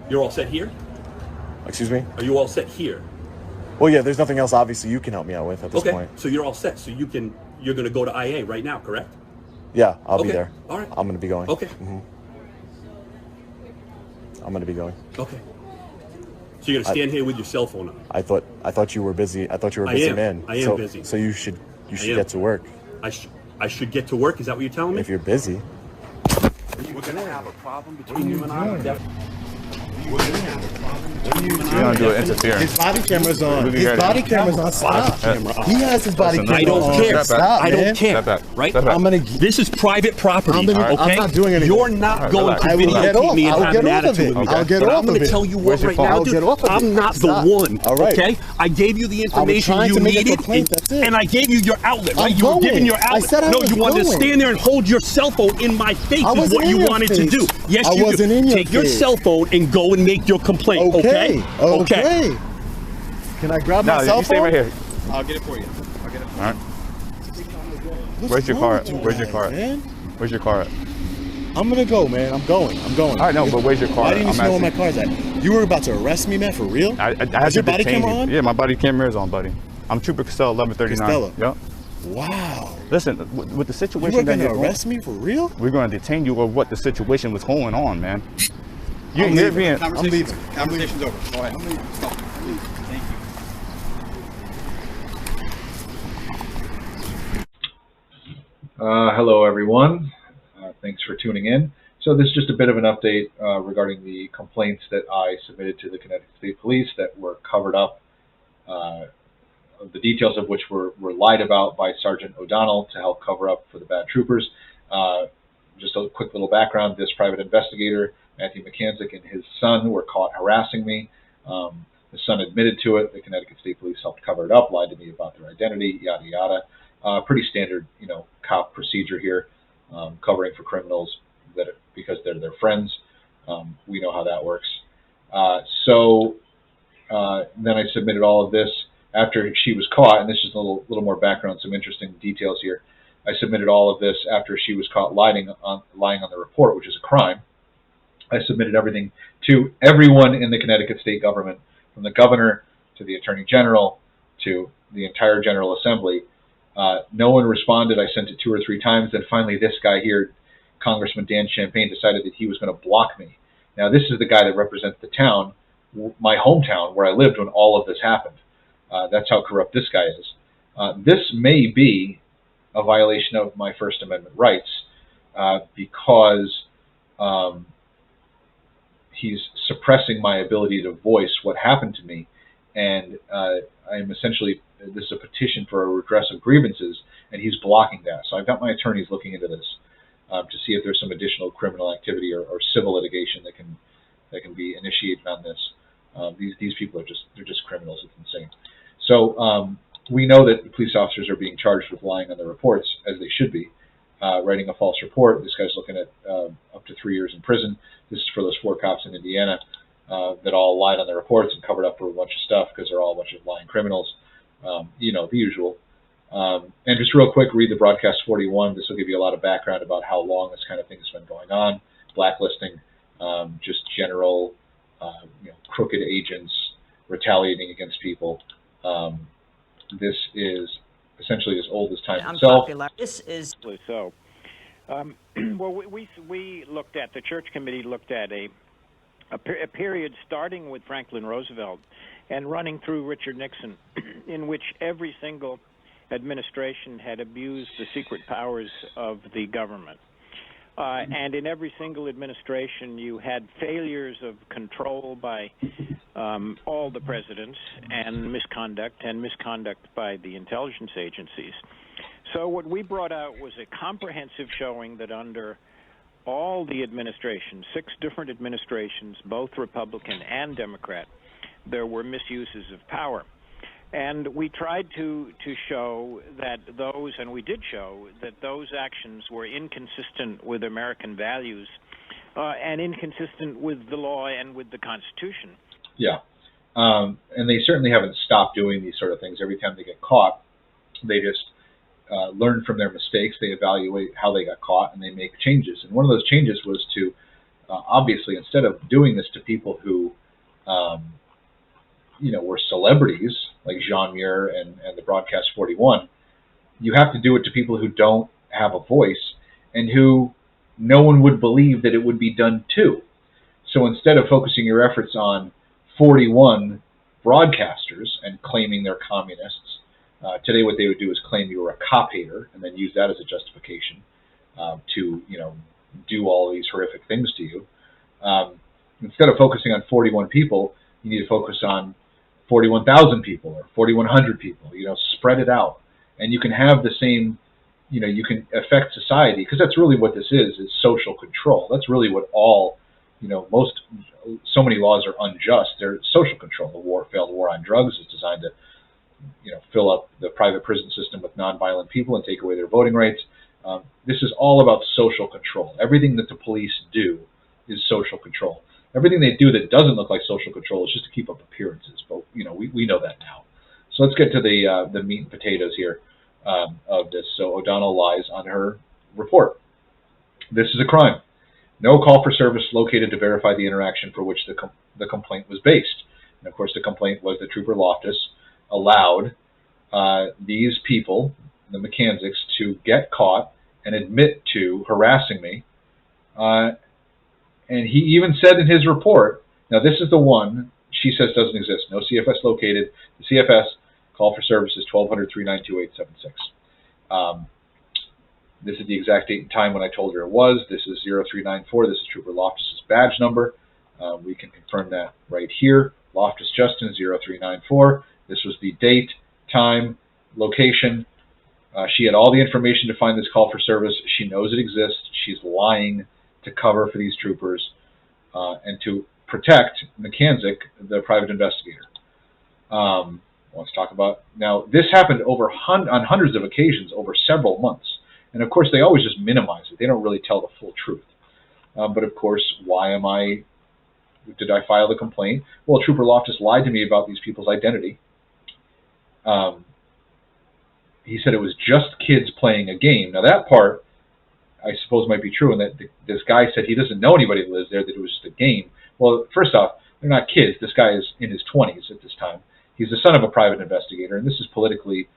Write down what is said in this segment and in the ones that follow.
You're all set here? Excuse me? Are you all set here? Well, yeah, there's nothing else obviously you can help me out with at this point. So you're all set. So you're going to go to IA right now, correct? Yeah, I'll be there. All right. I'm going to be going. Okay. I'm going to be going. Okay. So you're going to stand here with your cell phone on? I thought you were busy. I thought you were a busy man. I am busy. So you should get to work. I should get to work? Is that what you're telling me? If you're busy. We're going to have a problem between you and I. You don't do it interfering. His body camera's on. His body camera's on. Stop. He has his body camera on. I don't care. Stop, I don't man. care. Right? This is private property. Okay? I'm not doing anything. You're not going to I will get videotape off. me and I'll have get an off of attitude it. with me. I'll get But off I'm going of to it. tell you what Where's your right phone? now, I'll dude. get off of it. I'm not Stop. the one. All right. Okay? I gave you the information trying you to make a needed, complaint, that's it. and I gave you your outlet. Right? I'm You were going. giving your I outlet. said I No, was you wanted to going. stand there and hold your cell phone in my face. I Is wasn't what in you your wanted to face. do. Yes, I you wasn't do. in your Take your face. cell phone and go and make your complaint. Okay? Okay. Can I grab my cell you stay phone? right here. I'll get it for you. All right. Where's your car at? Where's your car at? Man? Where's your car at? I'm gonna go, man. I'm going. All right, no, but where's your car Why at? didn't you know where my car's at? You were about to arrest me, man, for real? I had Is your to body detain camera you. on? Yeah, my body camera is on, buddy. I'm Trooper Costello, 1139. Costello? Yep. Wow. Listen, with the You situation were that gonna you're arrest me for real? we're going to detain you of what the situation was going on, man. I'm You're leaving. being... Conversation's over. Go ahead. Stop. Thank you. Hello, everyone. Thanks for tuning in. So this is just a bit of an update regarding the complaints that I submitted to the Connecticut State Police that were covered up, the details of which were lied about by Sgt O'Donnell to help cover up for the bad troopers. Just a quick little background, this private investigator, Matthew McCansick, and his son were caught harassing me. The son admitted to it. The Connecticut State Police helped cover it up, lied to me about their identity, yada, yada. Pretty standard, cop procedure here, covering for criminals because they're their friends. We know how that works. So then I submitted all of this after she was caught, and this is a little more background, some interesting details here. I submitted all of this after she was caught lying on the report, which is a crime. I submitted everything to everyone in the Connecticut state government, from the governor to the attorney general to the entire General Assembly. No one responded. I sent it 2 or 3 times. Then finally this guy here, Congressman Dan Champagne, decided that he was going to block me. Now this is the guy that represents the town, my hometown, where I lived when all of this happened. That's how corrupt this guy is. This may be a violation of my First Amendment rights because he's suppressing my ability to voice what happened to me. And I'm essentially, this is a petition for a redress of grievances, and he's blocking that. So I've got my attorneys looking into this to see if there's some additional criminal activity or civil litigation that can be initiated on this. These people are just criminals. It's insane. So we know that the police officers are being charged with lying on their reports, as they should be. Writing a false report. This guy's looking at up to 3 years in prison. This is for those 4 cops in Indiana that all lied on their reports and covered up for a bunch of stuff because they're all a bunch of lying criminals. The usual. And just real quick, read the broadcast 41. This will give you a lot of background about how long this kind of thing has been going on. Blacklisting, just general, crooked agents retaliating against people. This is essentially as old as time itself. This is so. Well, we looked at, the church committee looked at a period starting with Franklin Roosevelt and running through Richard Nixon, in which every single administration had abused the secret powers of the government. And in every single administration, you had failures of control by all the presidents and misconduct by the intelligence agencies. So what we brought out was a comprehensive showing that under all the administrations, 6 different administrations, both Republican and Democrat, there were misuses of power. And we tried to show that those, and we did show that those actions were inconsistent with American values and inconsistent with the law and with the Constitution. Yeah. And they certainly haven't stopped doing these sort of things. Every time they get caught, they just learn from their mistakes. They evaluate how they got caught, and they make changes. And one of those changes was to obviously, instead of doing this to people who, were celebrities like Jean Muir and the Broadcast 41, you have to do it to people who don't have a voice and who no one would believe that it would be done to. So instead of focusing your efforts on 41 broadcasters and claiming they're communists, today what they would do is claim you were a cop hater and then use that as a justification to, do all of these horrific things to you. Instead of focusing on 41 people, you need to focus on 41,000 people or 4,100 people. Spread it out, and you can have the same. You can affect society, because that's really what this is social control. That's really what all, so many laws are unjust. They're social control. The failed war on drugs is designed to, fill up the private prison system with nonviolent people and take away their voting rights. This is all about social control. Everything that the police do is social control. Everything they do that doesn't look like social control is just to keep up appearances. But we know that now. So let's get to the meat and potatoes here of this. So O'Donnell lies on her report. This is a crime. No call for service located to verify the interaction for which the complaint was based. And of course, the complaint was that Trooper Loftus allowed these people, the McCansics, to get caught and admit to harassing me. And he even said in his report, now this is the one she says doesn't exist. No CFS located. The CFS call for service is 1200-392-876. This is the exact date and time when I told her it was. This is 0394. This is Trooper Loftus's badge number. We can confirm that right here. Loftus Justin 0394. This was the date, time, location. She had all the information to find this call for service. She knows it exists. She's lying to cover for these troopers and to protect McCansick, the private investigator. Let's talk about, now this happened on hundreds of occasions over several months. And of course they always just minimize it. They don't really tell the full truth. But of course, did I file the complaint? Well, Trooper Loftus lied to me about these people's identity. He said it was just kids playing a game. Now that part, I suppose, might be true, and that this guy said he doesn't know anybody that lives there, that it was just a game. Well, first off, they're not kids. This guy is in his 20s at this time. He's the son of a private investigator, and this is politically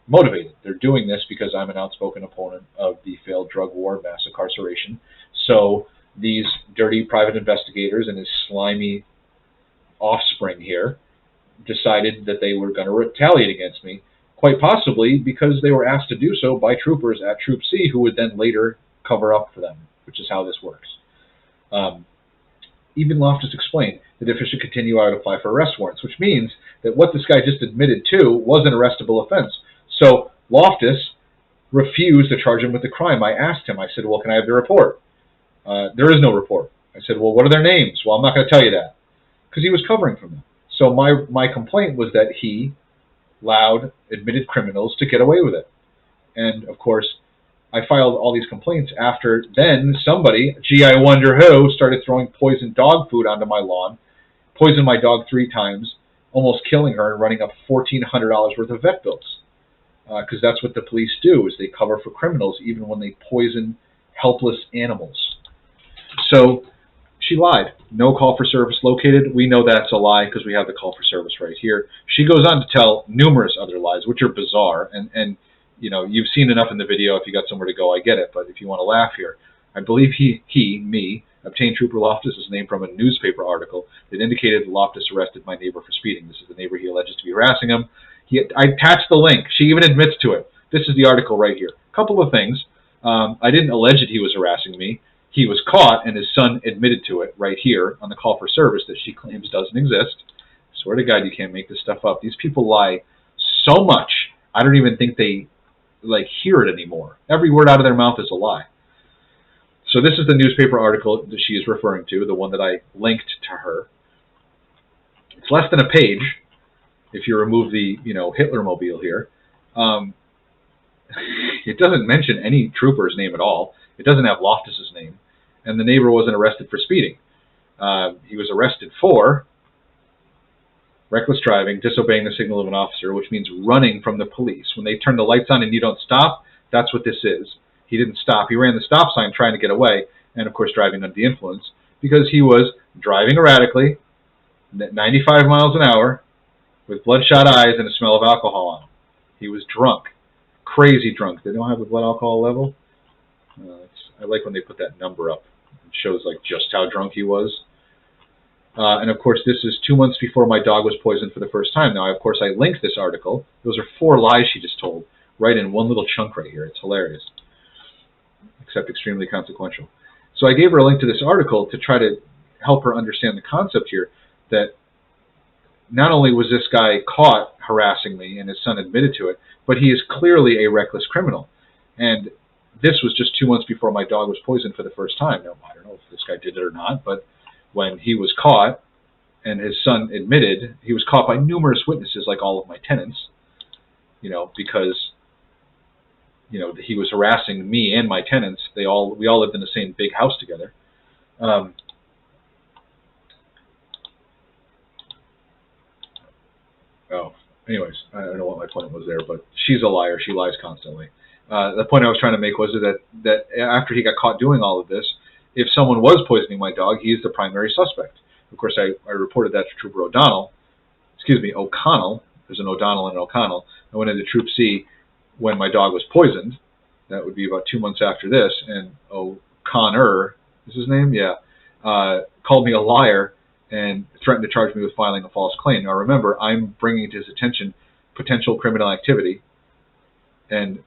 motivated. They're doing this because I'm an outspoken opponent of the failed drug war, mass incarceration. So these dirty private investigators and his slimy offspring here decided that they were going to retaliate against me, quite possibly because they were asked to do so by troopers at Troop C, who would then later cover up for them, which is how this works. Even Loftus explained that if it should continue, I would apply for arrest warrants, which means that what this guy just admitted to was an arrestable offense. So Loftus refused to charge him with the crime. I asked him, I said, well, can I have the report? There is no report. I said, well, what are their names? Well, I'm not going to tell you that, because he was covering from them. So my complaint was that he allowed admitted criminals to get away with it. And of course, I filed all these complaints after then somebody, gee, I wonder who, started throwing poisoned dog food onto my lawn, poisoned my dog 3 times, almost killing her and running up $1,400 worth of vet bills. Because that's what the police do, is they cover for criminals even when they poison helpless animals. So she lied. No call for service located. We know that's a lie because we have the call for service right here. She goes on to tell numerous other lies, which are bizarre. And you know, you've seen enough in the video. If you got somewhere to go, I get it. But if you want to laugh here, I believe me, obtained Trooper Loftus' name from a newspaper article that indicated Loftus arrested my neighbor for speeding. This is the neighbor he alleges to be harassing him. I attached the link. She even admits to it. This is the article right here. A couple of things. I didn't allege that he was harassing me. He was caught, and his son admitted to it right here on the call for service that she claims doesn't exist. I swear to God, you can't make this stuff up. These people lie so much, I don't even think they hear it anymore. Every word out of their mouth is a lie. So this is the newspaper article that she is referring to, the one that I linked to her. It's less than a page if you remove the Hitlermobile here. It doesn't mention any trooper's name at all. It doesn't have Loftus's name. And the neighbor wasn't arrested for speeding. He was arrested for reckless driving, disobeying the signal of an officer, which means running from the police. When they turn the lights on and you don't stop, that's what this is. He didn't stop. He ran the stop sign trying to get away. and of course driving under the influence, because he was driving erratically at 95 miles an hour with bloodshot eyes and a smell of alcohol on him. He was drunk, crazy drunk. They don't have the blood alcohol level. I like when they put that number up. It shows like just how drunk he was. And of course, this is 2 months before my dog was poisoned for the first time. Now, of course, I linked this article. Those are 4 lies she just told, right in one little chunk right here. It's hilarious, except extremely consequential. So I gave her a link to this article to try to help her understand the concept here, that not only was this guy caught harassing me and his son admitted to it, but he is clearly a reckless criminal. And this was just 2 months before my dog was poisoned for the first time. Now, I don't know if this guy did it or not, but when he was caught and his son admitted, he was caught by numerous witnesses, like all of my tenants, because, he was harassing me and my tenants. We all lived in the same big house together. Anyways, I don't know what my point was there, but she's a liar. She lies constantly. The point I was trying to make was that after he got caught doing all of this, if someone was poisoning my dog, he is the primary suspect. Of course, I reported that to Trooper O'Donnell. There's an O'Donnell and an O'Connell. I went into Troop C when my dog was poisoned. That would be about 2 months after this. And O'Connor, is his name? Yeah. Called me a liar and threatened to charge me with filing a false claim. Now, remember, I'm bringing to his attention potential criminal activity. And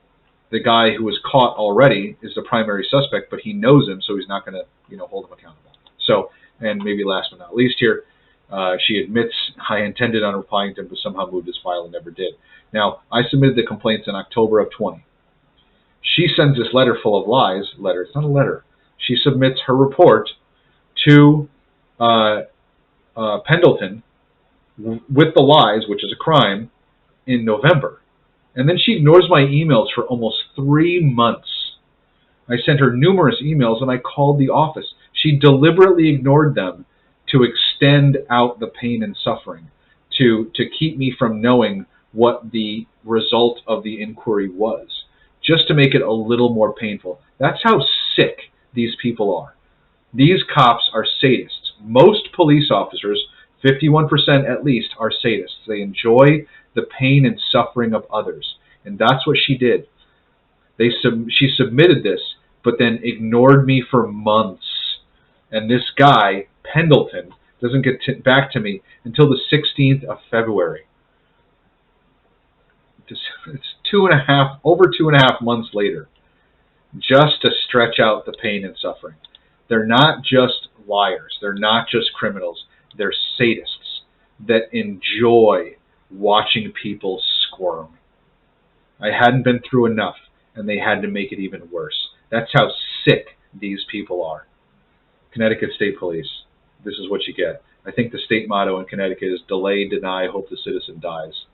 the guy who was caught already is the primary suspect, but he knows him, so he's not going to, hold him accountable. So, and maybe last but not least here, she admits I intended on replying to him, but somehow moved his file and never did. Now, I submitted the complaints in October of 20. She sends this letter full of lies. It's not a letter. She submits her report to Pendleton with the lies, which is a crime, in November. And then she ignores my emails for almost 3 months. I sent her numerous emails and I called the office. She deliberately ignored them to extend out the pain and suffering, to keep me from knowing what the result of the inquiry was, just to make it a little more painful. That's how sick these people are. These cops are sadists. Most police officers, 51% at least, are sadists. They enjoy the pain and suffering of others. And that's what she did. She submitted this, but then ignored me for months. And this guy, Pendleton, doesn't get back to me until the 16th of February. It's over 2.5 months later, just to stretch out the pain and suffering. They're not just liars. They're not just criminals. They're sadists that enjoy watching people squirm. I hadn't been through enough, and they had to make it even worse. That's how sick these people are. Connecticut State Police, this is what you get. I think the state motto in Connecticut is delay, deny, hope the citizen dies.